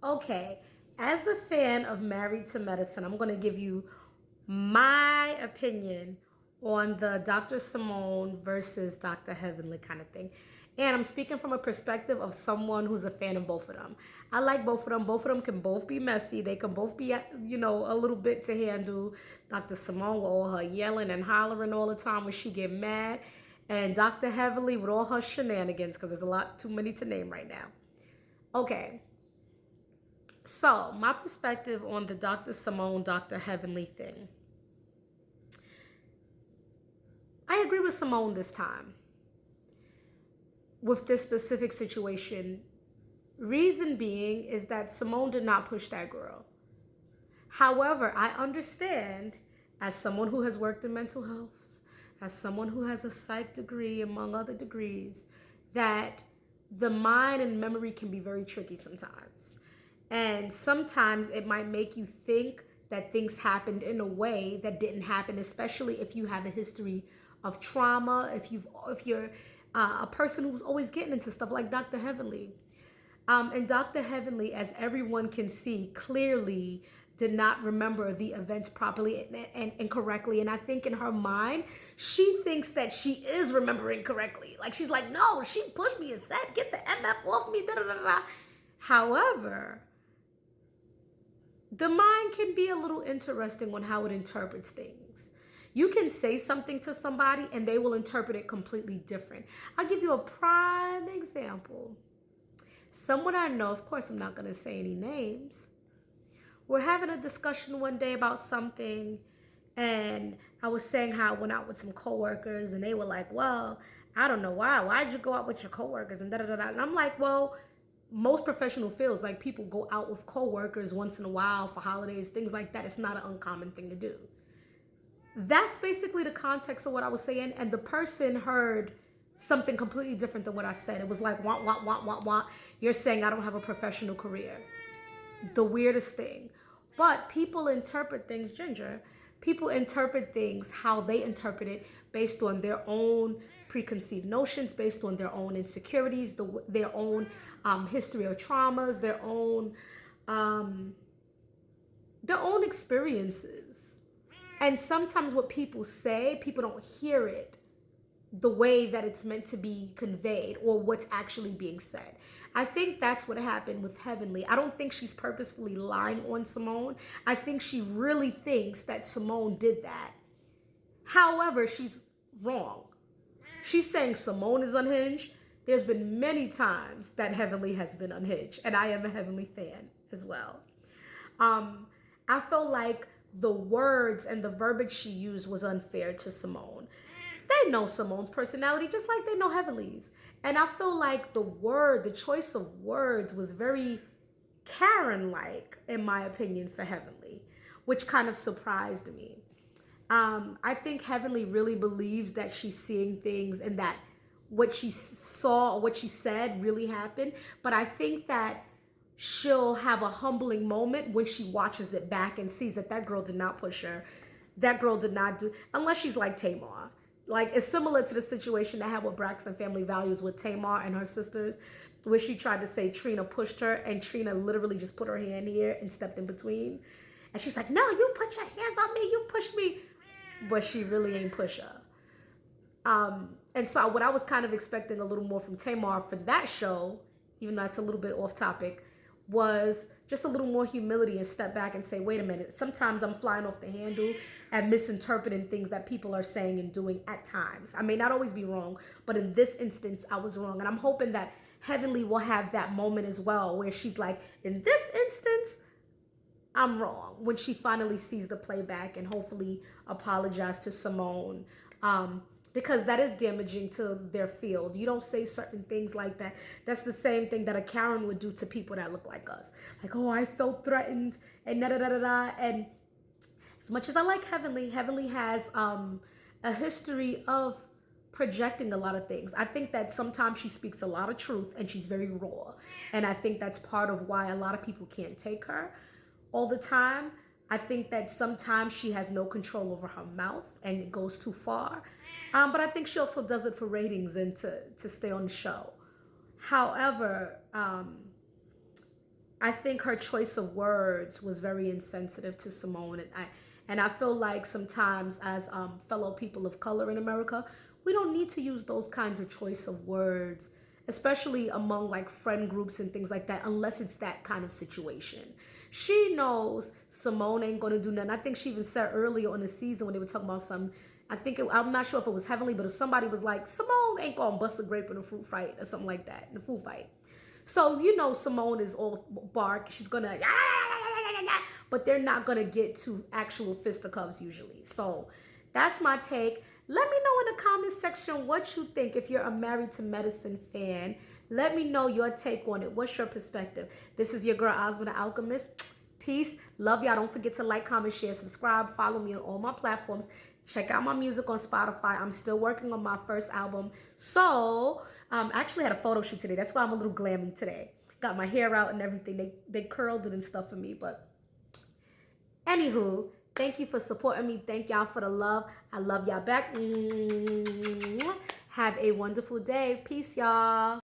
Okay, as a fan of Married to Medicine, I'm going to give you my opinion on the Dr. Simone versus Dr. Heavenly kind of thing. And I'm speaking from a perspective of someone who's a fan of both of them. I like both of them. Both of them can both be messy. They can both be, a little bit to handle. Dr. Simone with all her yelling and hollering all the time when she get mad. And Dr. Heavenly with all her shenanigans, because there's a lot too many to name right now. Okay, so, my perspective on the Dr. Simone, Dr. Heavenly thing. I agree with Simone this time with this specific situation. Reason being is that Simone did not push that girl. However, I understand, as someone who has worked in mental health, as someone who has a psych degree, among other degrees, that the mind and memory can be very tricky sometimes. And sometimes it might make you think that things happened in a way that didn't happen, especially if you have a history of trauma, if you're a person who's always getting into stuff like Dr. Heavenly. And Dr. Heavenly, as everyone can see, clearly did not remember the events properly and correctly. And I think in her mind, she thinks that she is remembering correctly. Like she's like, no, she pushed me and said, get the MF off me, da da da da. However, the mind can be a little interesting on how it interprets things. You can say something to somebody and they will interpret it completely different. I'll give you a prime example. Someone I know, of course, I'm not going to say any names. We're having a discussion one day about something, and I was saying how I went out with some coworkers, and they were like, well, I don't know why. Why'd you go out with your coworkers? And da da da da. And I'm like, well, most professional fields, like people go out with coworkers once in a while for holidays, things like that. It's not an uncommon thing to do. That's basically the context of what I was saying. And the person heard something completely different than what I said. It was like, wah, wah, wah, wah, wah. You're saying I don't have a professional career. The weirdest thing. But people interpret things, Ginger. People interpret things how they interpret it based on their own preconceived notions, based on their own insecurities, their own history of traumas, their own experiences. And sometimes what people say, people don't hear it the way that it's meant to be conveyed or what's actually being said. I think that's what happened with Heavenly. I don't think she's purposefully lying on Simone. I think she really thinks that Simone did that. However, she's wrong. She's saying Simone is unhinged. There's been many times that Heavenly has been unhinged, and I am a Heavenly fan as well. I felt like the words and the verbiage she used was unfair to Simone. They know Simone's personality just like they know Heavenly's. And I feel like the choice of words was very Karen-like, in my opinion, for Heavenly, which kind of surprised me. I think Heavenly really believes that she's seeing things and that what she saw or what she said really happened. But I think that she'll have a humbling moment when she watches it back and sees that that girl did not push her. That girl did not do, unless she's like Tamar. Like, it's similar to the situation that had with Braxton Family Values with Tamar and her sisters, where she tried to say Trina pushed her, and Trina literally just put her hand here and stepped in between. And she's like, no, you put your hands on me, you pushed me. But she really ain't push her. And so what I was kind of expecting a little more from Tamar for that show, even though it's a little bit off topic, was just a little more humility and step back and say, wait a minute, sometimes I'm flying off the handle and misinterpreting things that people are saying and doing at times. I may not always be wrong, but in this instance, I was wrong. And I'm hoping that Heavenly will have that moment as well, where she's like, in this instance, I'm wrong, when she finally sees the playback and hopefully apologize to Simone. Because that is damaging to their field. You don't say certain things like that. That's the same thing that a Karen would do to people that look like us. Like, oh, I felt threatened and da-da-da-da-da. And as much as I like Heavenly, Heavenly has a history of projecting a lot of things. I think that sometimes she speaks a lot of truth and she's very raw. And I think that's part of why a lot of people can't take her all the time. I think that sometimes she has no control over her mouth and it goes too far. But I think she also does it for ratings and to stay on the show. However, I think her choice of words was very insensitive to Simone, and I feel like sometimes as fellow people of color in America, we don't need to use those kinds of choice of words, especially among like friend groups and things like that, unless it's that kind of situation. She knows Simone ain't gonna do nothing. I think she even said earlier on the season when they were talking about some. I'm not sure if it was Heavenly, but if somebody was like, Simone ain't gonna bust a grape in a fruit fight or something like that, in a food fight. So you know Simone is all bark. She's gonna, but they're not gonna get to actual fisticuffs usually. So that's my take. Let me know in the comment section what you think. If you're a Married to Medicine fan, let me know your take on it. What's your perspective? This is your girl Ozma the Alchemist. Peace. Love y'all. Don't forget to like, comment, share, subscribe. Follow me on all my platforms. Check out my music on Spotify. I'm still working on my first album. So, I actually had a photo shoot today. That's why I'm a little glammy today. Got my hair out and everything. They curled it and stuff for me. But anywho, thank you for supporting me. Thank y'all for the love. I love y'all back. Have a wonderful day. Peace, y'all.